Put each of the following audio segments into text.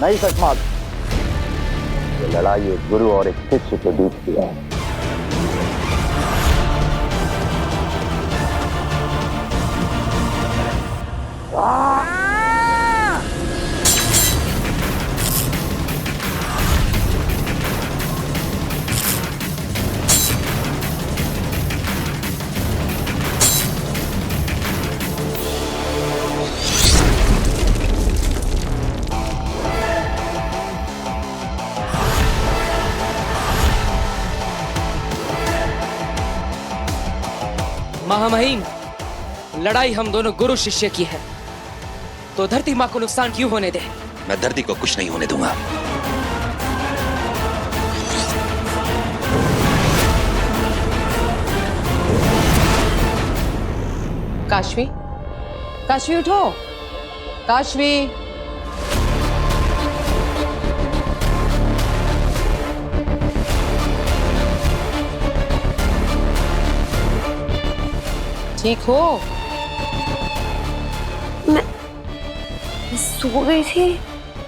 नहीं सचमात, ये लड़ाई एक गुरु और एक शिष्य के बीच की है। महामहिम, लड़ाई हम दोनों गुरु शिष्य की है, तो धरती माँ को नुकसान क्यों होने दे? मैं धरती को कुछ नहीं होने दूंगा। काशवी, काशवी उठो, काशवी। ठीक हो? मैं सो गई थी।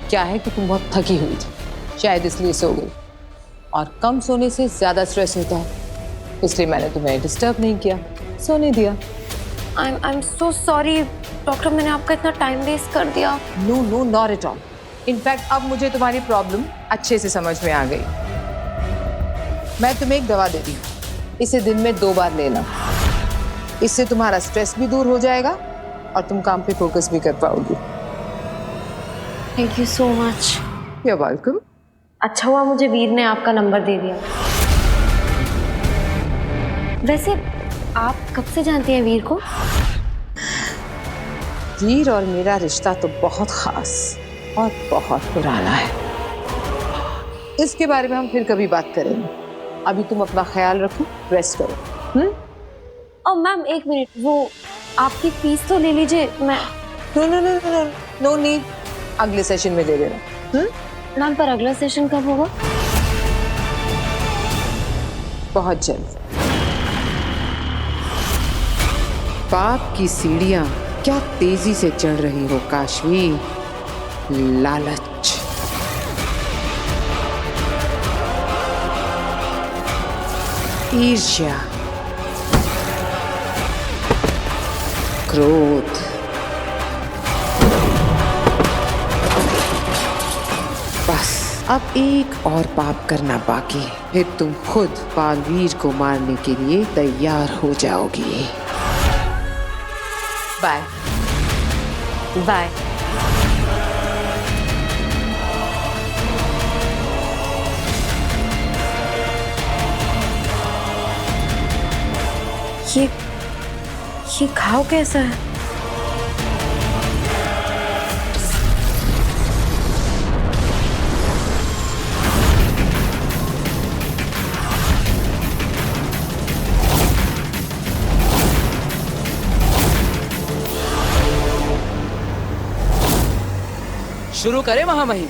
क्या है कि तुम बहुत थकी हुई थी, शायद इसलिए सो गई। और कम सोने से ज्यादा स्ट्रेस होता है, इसलिए मैंने तुम्हें डिस्टर्ब नहीं किया, सोने दिया। I am so sorry doctor, मैंने आपका इतना टाइम वेस्ट कर दिया। No no, not at all. In fact अब मुझे तुम्हारी प्रॉब्लम अच्छे से समझ में आ गई। मैं तुम्हें एक दवा देती हूँ, इसे दिन में 2 बार लेना। इससे तुम्हारा स्ट्रेस भी दूर हो जाएगा और तुम काम पे फोकस भी कर पाओगी। Thank you so much. You are welcome. अच्छा हुआ मुझे वीर ने आपका नंबर दे दिया। वैसे आप कब से जानती हैं वीर को? वीर और मेरा रिश्ता तो बहुत खास और बहुत पुराना है। इसके बारे में हम फिर कभी बात करेंगे। अभी तुम अपना ख्याल रखो, रेस्ट करो। और मैम एक मिनट, वो आपकी फीस तो ले लीजिए। मैं no no no no no need, अगले सेशन में दे देना। मैम पर अगला सेशन कब होगा? बहुत जल्द। पाप की सीढ़ियां क्या तेजी से चढ़ रही हो काशवी। लालच, ईर्ष्या, क्रोध, बस अब एक और पाप करना बाकी है, फिर तुम खुद बालवीर को मारने के लिए तैयार हो जाओगी। Bye bye. ये घाव कैसा है? शुरू करें महामहिम?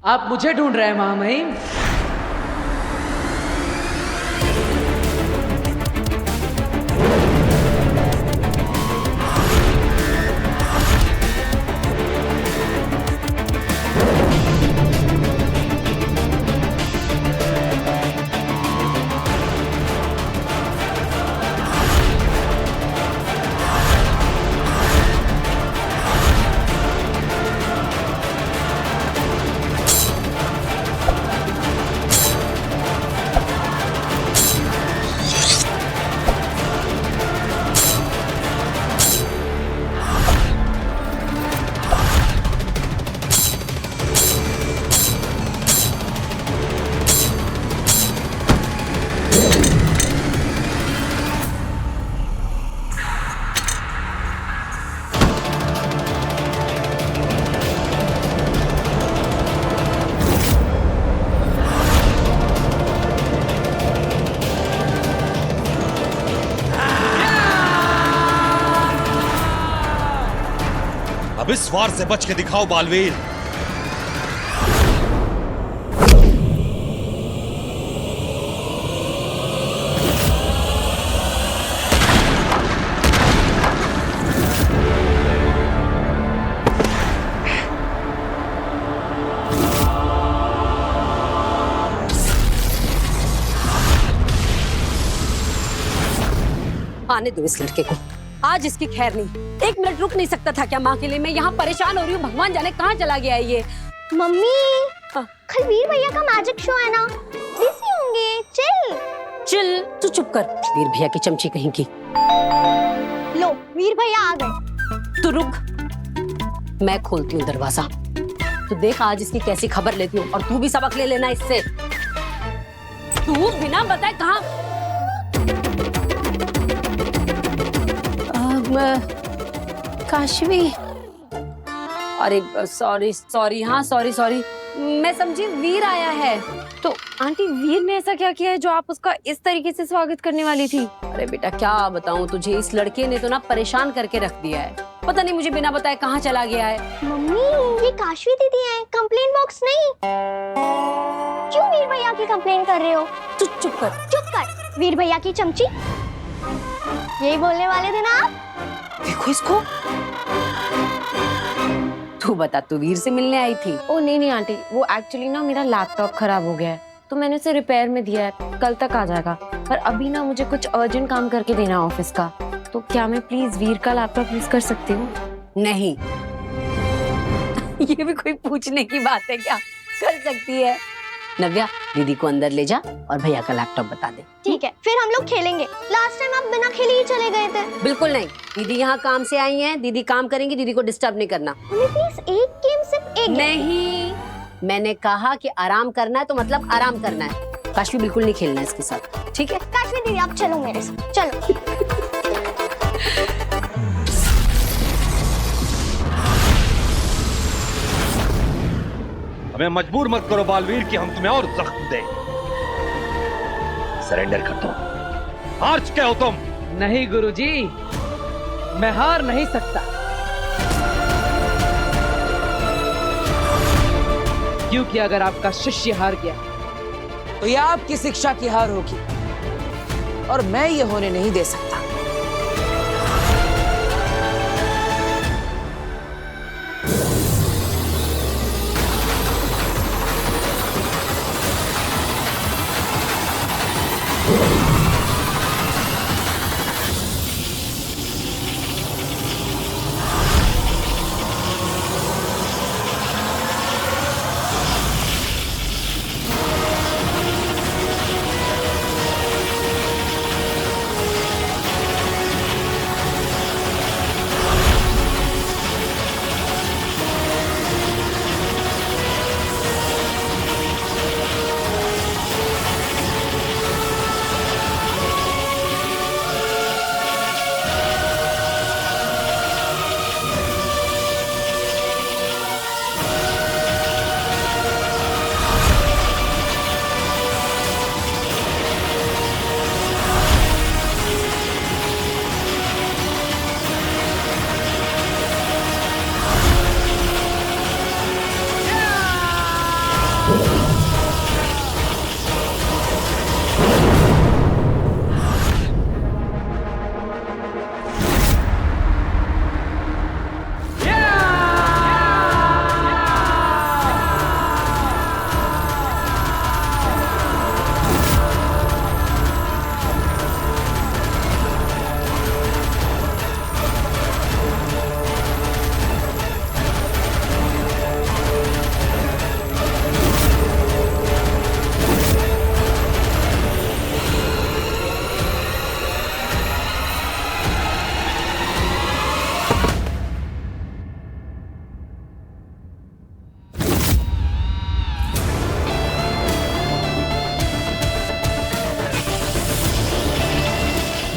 आप मुझे ढूंढ रहे हैं महामहिम? अब इस वार से बच के दिखाओ बालवीर। आने दो इस लड़के को, आज इसकी खैर नहीं। एक मिनट रुक नहीं सकता था क्या माँ के लिए? मैं यहाँ परेशान हो रही हूँ, भगवान जाने कहाँ चला गया है ये। मम्मी कल वीर भैया का मैजिक शो है ना, बिजी होंगे। चिल, तू चुप कर, वीर भैया की चमची कहीं की। लो वीर भैया आ गए। तू रुक, मैं खोलती हूँ दरवाजा। तू देख आज इसकी कैसी खबर लेती हूँ, और तू भी सबक ले लेना इससे। तू बिना बताए कहाँ? काशवी, अरे सॉरी, हाँ सॉरी, मैं समझी वीर आया है। तो आंटी वीर ने ऐसा क्या किया है जो आप उसका इस तरीके से स्वागत करने वाली थी? अरे बेटा क्या बताऊं तुझे, इस लड़के ने तो ना परेशान करके रख दिया है। पता नहीं मुझे बिना बताए कहाँ चला गया है। मम्मी ये काशवी दीदी है, कंप्लेंट बॉक्स नहीं। क्यों वीर भैया की कंप्लेंट कर रहे हो? तू चुप कर। वीर भैया की चमची, यही बोलने वाले थे ना आप? देखो इसको। तू बता, तू वीर से मिलने आई थी? ओ नहीं आंटी, वो एक्चुअली ना मेरा लैपटॉप खराब हो गया है, तो मैंने उसे रिपेयर में दिया है, कल तक आ जाएगा। पर अभी ना मुझे कुछ अर्जेंट काम करके देना है ऑफिस का, तो क्या मैं प्लीज वीर का लैपटॉप यूज कर सकती हूँ? नहीं। ये भी कोई पूछने की बात है क्या? कर सकती है। नव्या, दीदी को अंदर ले जा और भैया का लैपटॉप बता दे। ठीक है, फिर हम लोग खेलेंगे। लास्ट टाइम आप बिना खेले ही चले गए थे। बिल्कुल नहीं, दीदी यहाँ काम से आई हैं, दीदी काम करेंगी, दीदी को डिस्टर्ब नहीं करना। प्लीज एक गेम, सिर्फ एक। नहीं, मैंने कहा कि आराम करना है तो मतलब आराम करना है। काशवी बिल्कुल नहीं खेलना है इसके साथ, ठीक है? काशवी दीदी आप चलो मेरे साथ, चलो। हमें मजबूर मत करो बालवीर कि हम तुम्हें और जख्म दें। सरेंडर कर दो। हार चुके हो तुम। नहीं गुरुजी, मैं हार नहीं सकता, क्योंकि अगर आपका शिष्य हार गया तो यह आपकी शिक्षा की हार होगी, और मैं ये होने नहीं दे सकता।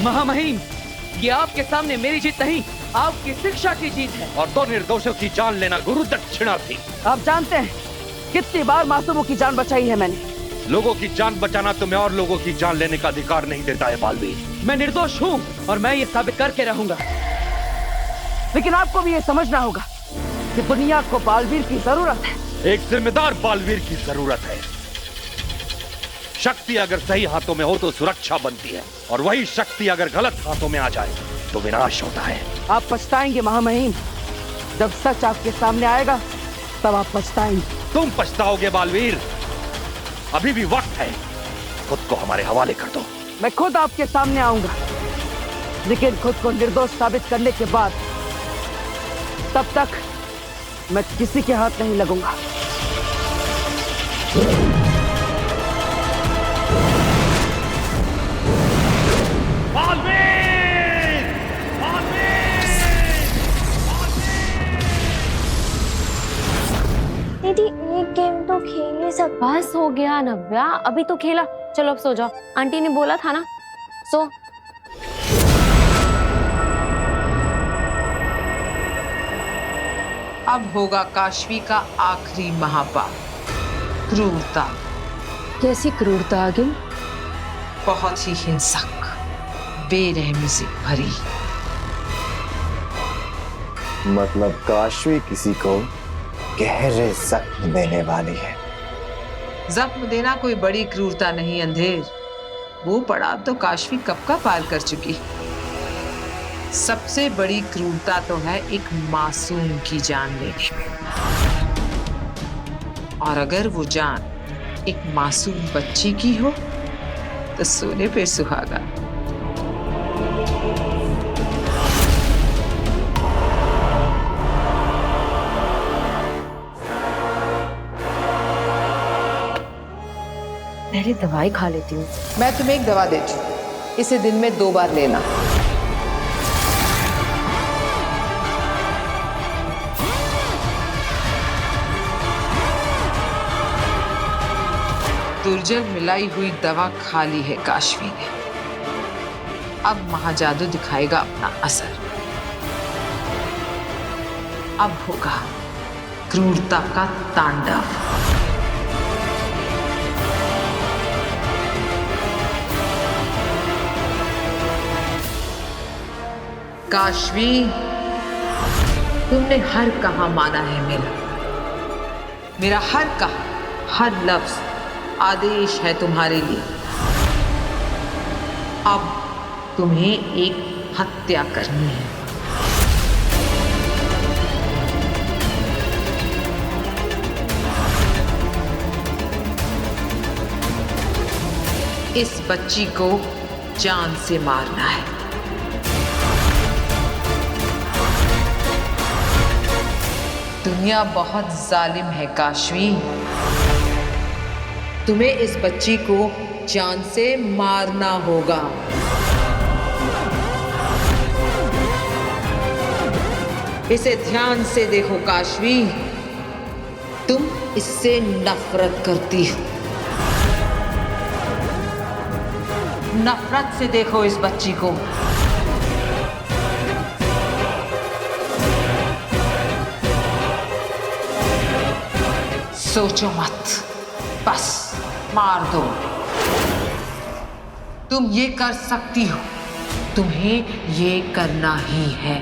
महामहिम, ये आपके सामने मेरी जीत नहीं, आपकी शिक्षा की जीत है। और दो निर्दोषों की जान लेना गुरु दक्षिणा थी। आप जानते हैं कितनी बार मासूमों की जान बचाई है मैंने। लोगों की जान बचाना तुम्हें और लोगों की जान लेने का अधिकार नहीं देता है बालवीर। मैं निर्दोष हूँ और मैं ये साबित करके रहूंगा। लेकिन आपको भी ये समझना होगा कि दुनिया को बालवीर की जरूरत है। एक जिम्मेदार बालवीर की जरूरत है। शक्ति अगर सही हाथों में हो तो सुरक्षा बनती है, और वही शक्ति अगर गलत हाथों में आ जाए तो विनाश होता है। आप पछताएंगे महामहिम, जब सच आपके सामने आएगा तब आप पछताएंगे। तुम पछताओगे बालवीर, अभी भी वक्त है, खुद को हमारे हवाले कर दो। मैं खुद आपके सामने आऊंगा, लेकिन खुद को निर्दोष साबित करने के बाद, तब तक मैं किसी के हाथ नहीं लगूंगा। दीदी एक गेम तो खेल ही सकते। बस हो गया नव्या, अभी तो खेला। चलो अब सो जाओ, आंटी ने बोला था ना, सो। अब होगा काशवी का आखिरी महापाप, क्रूरता। कैसी क्रूरता आगिन? बहुत ही हिंसक, बेरहमी से भरी। मतलब काशवी किसी को गहरे जख्म देने वाली है। जख्म देना कोई बड़ी क्रूरता नहीं अंधेर, वो पड़ाव तो काशवी कब का पार कर चुकी। सबसे बड़ी क्रूरता तो है एक मासूम की जान लेने में, और अगर वो जान एक मासूम बच्ची की हो तो सोने पे सुहागा। पहले दवाई खा लेती हूँ। मैं तुम्हें एक दवा देती हूँ, इसे दिन में 2 बार लेना। दुर्जल मिलाई हुई दवा खा ली है काशवी ने, अब महाजादू दिखाएगा अपना असर। अब होगा क्रूरता का तांडव। काशवी, तुमने हर कहा माना है मेरा हर कहा, हर लफ्ज आदेश है तुम्हारे लिए। अब तुम्हें एक हत्या करनी है। इस बच्ची को जान से मारना है। दुनिया बहुत जालिम है काशवी, तुम्हें इस बच्ची को जान से मारना होगा। इसे ध्यान से देखो काशवी, तुम इससे नफरत करती हो। नफरत से देखो इस बच्ची को। सोचो मत, बस मार दो। तुम ये कर सकती हो, तुम्हें ये करना ही है।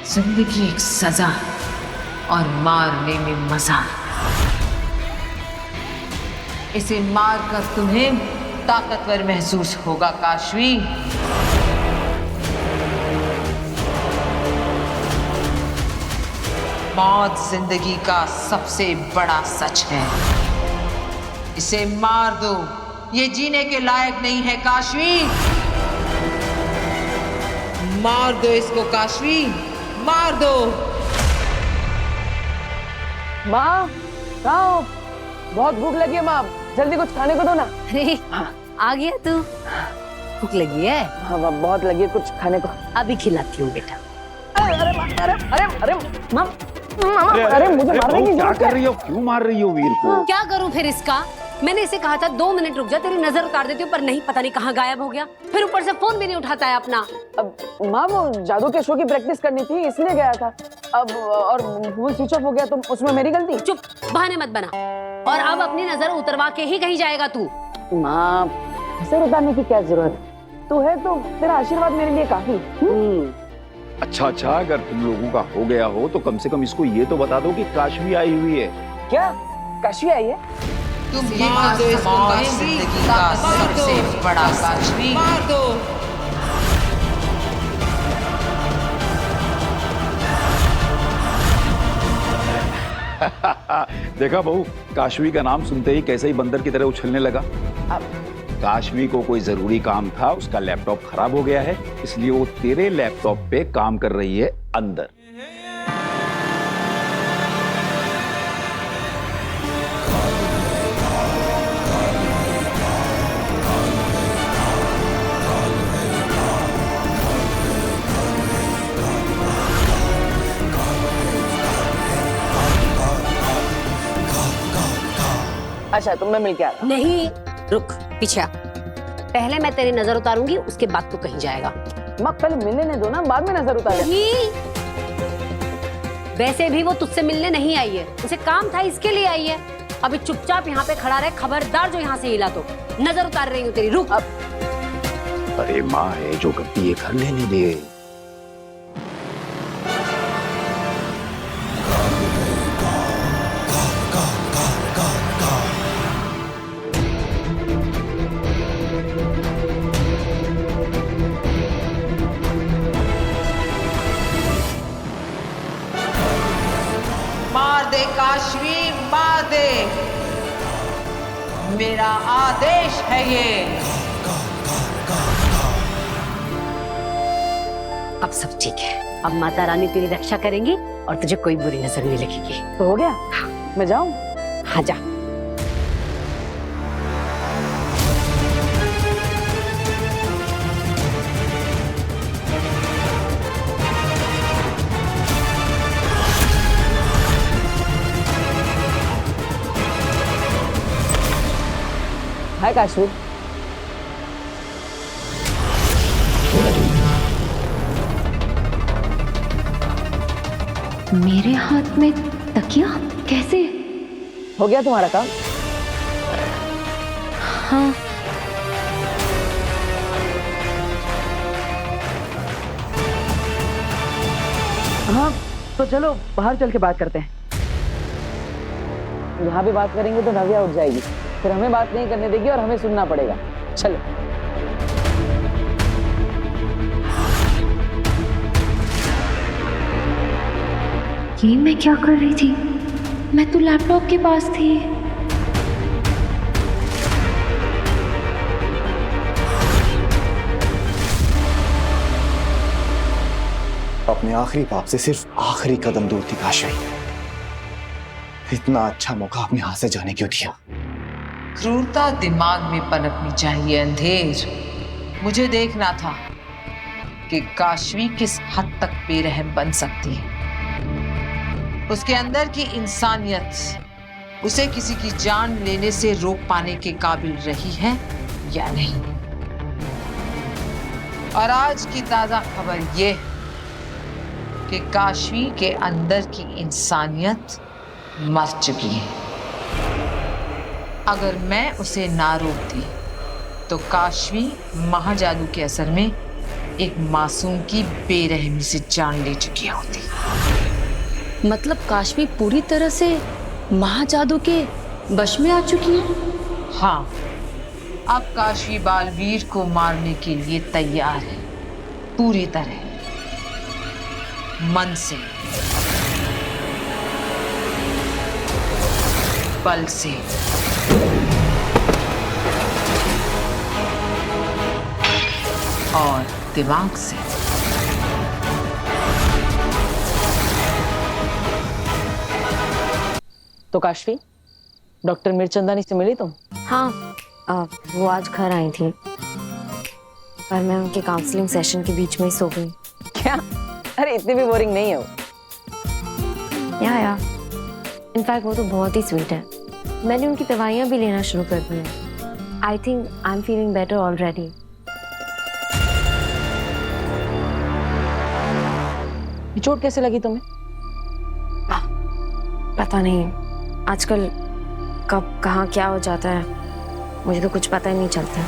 जिंदगी एक सजा और मारने में मजा। इसे मारकर तुम्हें ताकतवर महसूस होगा काशवी। मौत जिंदगी का सबसे बड़ा सच है। इसे मार दो, ये जीने के लायक नहीं है काशवी। मार दो इसको काशवी, मार दो। माँ, कहाँ हो? बहुत भूख लगी है माँ, जल्दी कुछ खाने को दो ना। अरे आ गया तू, भूख लगी है? हाँ माँ, बहुत लगी है, कुछ खाने को। अभी खिलाती हूँ बेटा। अरे माँ, अरे माँ, अरे मुझे मारने की क्या जरूरत कर है। रही हो? क्यों मार रही हो वीर को? क्या करूं फिर इसका? मैंने इसे कहा था 2 मिनट रुक जा, तेरी नजर उतार देती हूँ, पर नहीं, पता नहीं कहाँ गायब हो गया। फिर ऊपर से फोन भी नहीं उठाता है अपना। अब माँ, वो जादू के शो की प्रैक्टिस करनी थी इसलिए गया था। अब और फोन स्विच ऑफ हो गया तो उसमें मेरी गलती? चुप, बहाने मत बना। और अब अपनी नजर उतरवा के ही कहीं जाएगा तू। माँ, नजर उतारने की क्या जरूरत? तू है तो तेरा आशीर्वाद मेरे लिए काफी। अच्छा अच्छा, अगर तुम लोगों का हो गया हो तो कम से कम इसको ये तो बता दो कि काशवी आई हुई है। क्या काशवी आई है? तुम ये मान दो इसको, काशवी का सबसे बड़ा काशवी मार दो। देखा बहू, काशवी का नाम सुनते ही कैसे ही बंदर की तरह उछलने लगा। काशवी को कोई जरूरी काम था, उसका लैपटॉप खराब हो गया है, इसलिए वो तेरे लैपटॉप पे काम कर रही है अंदर। अच्छा, तुम मैं मिल के आ रहा। नहीं, रुक, पीछे आ। पहले मैं तेरी नजर उतारूंगी, उसके बाद तू कहीं जाएगा। माँ पहले मिलने दो ना, बाद में नजर उतारे। नहीं, वैसे भी वो तुझसे मिलने नहीं आई है, उसे काम था इसके लिए आई है। अभी चुपचाप यहाँ पे खड़ा रहे, खबरदार जो यहाँ से हिला तो नजर उतार रही हूँ तेरी। रुक। अरे माँ है जो करती है, घर लेने दे। मार दे काशवी, मार दे, मेरा आदेश है ये। अब सब ठीक है, अब माता रानी तेरी रक्षा करेंगी और तुझे कोई बुरी नजर नहीं लगेगी। तो हो गया, मैं जाऊं? हाँ जा। हाय काशवी। मेरे हाथ में तकिया कैसे? हो गया तुम्हारा काम? हाँ। हाँ तो चलो बाहर चल के बात करते हैं। यहाँ भी बात करेंगे तो नव्या उठ जाएगी, फिर हमें बात नहीं करने देगी और हमें सुनना पड़ेगा। चलो। ये मैं क्या कर रही थी? मैं तो लैपटॉप के पास थी। अपने आखिरी बाप से सिर्फ आखिरी कदम दूर थी काशवी। इतना अच्छा मौका अपने हाथ से जाने क्यों दिया? क्रूरता दिमाग में पनपनी चाहिए अंधेर। मुझे देखना था कि काशवी किस हद तक बेरहम बन सकती है। उसके अंदर की इंसानियत उसे किसी की जान लेने से रोक पाने के काबिल रही है या नहीं। और आज की ताजा खबर यह कि काशवी के अंदर की इंसानियत मर चुकी है। अगर मैं उसे ना रोकती तो काशवी महाजादू के असर में एक मासूम की बेरहमी से जान ले चुकी होती। मतलब काशवी पूरी तरह से महाजादू के वश में आ चुकी है? हाँ, अब काशवी बालवीर को मारने के लिए तैयार है, पूरी तरह, मन से, बल से। और दिमाग से। तो काशवी, डॉक्टर मिर्चंदानी से मिली तुम? हाँ, वो आज घर आई थी पर मैं उनके काउंसलिंग सेशन के बीच में ही सो गई। क्या? अरे इतनी भी बोरिंग नहीं है वो। या इनफैक्ट वो तो बहुत ही स्वीट है। मैंने उनकी दवाइयाँ भी लेना शुरू कर दी हैं। I think I am feeling better already. चोट कैसे लगी तुम्हें? पता नहीं, आजकल कब कहाँ क्या हो जाता है मुझे तो कुछ पता ही नहीं चलता।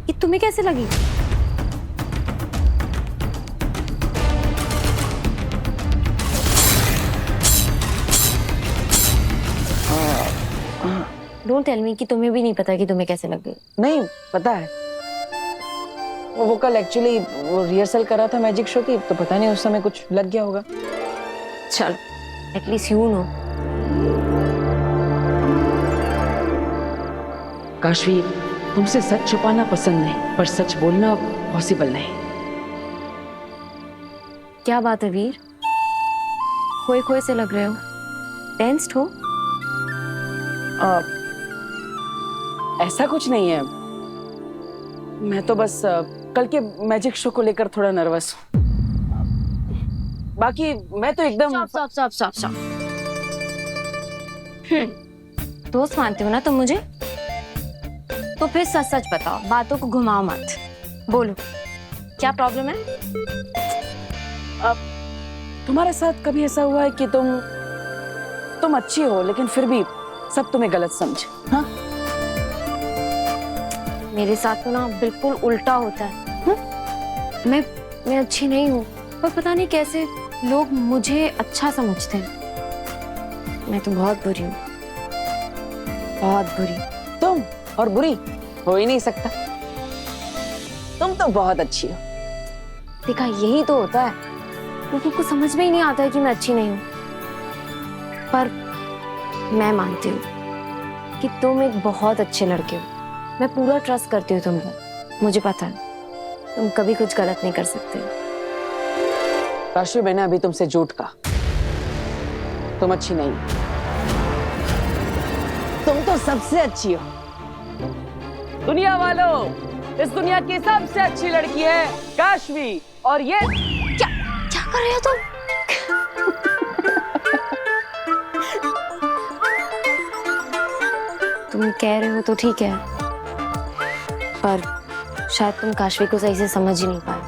ये तुम्हें कैसे लगी? डोंट टेल मी कि तुम्हें भी नहीं पता कि तुम्हें कैसे लग गई। नहीं पता है, वो कल एक्चुअली वो रिहर्सल कर रहा था मैजिक शो की, तो पता नहीं उस समय कुछ लग गया होगा। चलो एटलीस्ट यू नो। काशवी, तुमसे सच छुपाना पसंद नहीं, पर सच बोलना पॉसिबल नहीं। क्या बात है वीर, खोए खोए से लग रहे हो, टेंस्ड हो? ऐसा कुछ नहीं है, मैं तो बस कल के मैजिक शो को लेकर थोड़ा नर्वस हूँ। बाकी मैं तो एकदम स्टॉप। दोस्त मानते हो ना तुम मुझे? तो फिर सच सच बताओ, बातों को घुमाओ मत। बोलो क्या प्रॉब्लम है? तुम्हारे साथ कभी ऐसा हुआ है कि तुम अच्छी हो लेकिन फिर भी सब तुम्हें गलत समझे? हाँ, मेरे साथ तो ना बिल्कुल उल्टा होता है। मैं अच्छी नहीं हूँ, पर पता नहीं कैसे लोग मुझे अच्छा समझते हैं। मैं तो बहुत बुरी हूँ, बहुत बुरी। तुम और बुरी हो ही नहीं सकता, तुम तो बहुत अच्छी हो। देखा, यही तो होता है, लोगों को समझ में ही नहीं आता है कि मैं अच्छी नहीं हूँ। पर मैं मानती हूँ कि तुम एक बहुत अच्छे लड़के हो। मैं पूरा ट्रस्ट करती हूँ तुम पर। मुझे पता है तुम कभी कुछ गलत नहीं कर सकते। काशवी, मैंने अभी तुमसे झूठ कहा, तुम अच्छी नहीं, तुम तो सबसे अच्छी हो। दुनिया वालों, इस दुनिया की सबसे अच्छी लड़की है काशवी, और ये क्या कर रहे हो तुम? तुम कह रहे हो तो ठीक है, पर शायद तुम काशवी को सही से समझ ही नहीं पाए।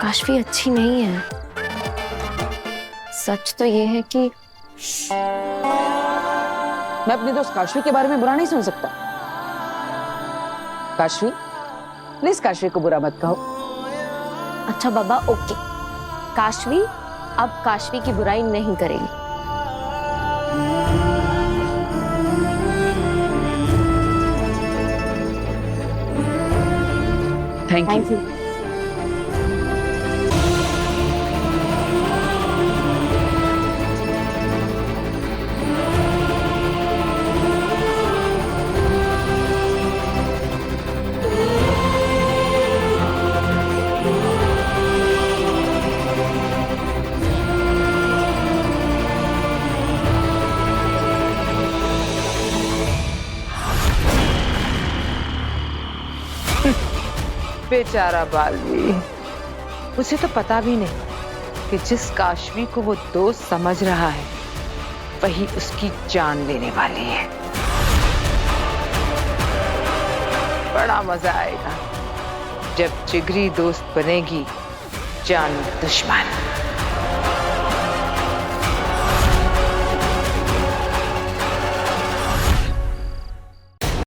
काशवी अच्छी नहीं है। सच तो ये है कि मैं अपनी दोस्त काशवी के बारे में बुरा नहीं सुन सकता। काशवी, प्लीज काशवी को बुरा मत कहो। अच्छा बाबा, ओके। काशवी अब काशवी की बुराई नहीं करेगी। Thank you. बेचारा बालवीर, उसे तो पता भी नहीं कि जिस काशवी को वो दोस्त समझ रहा है वही उसकी जान लेने वाली है। बड़ा मजा आएगा जब जिगरी दोस्त बनेगी जान दुश्मन।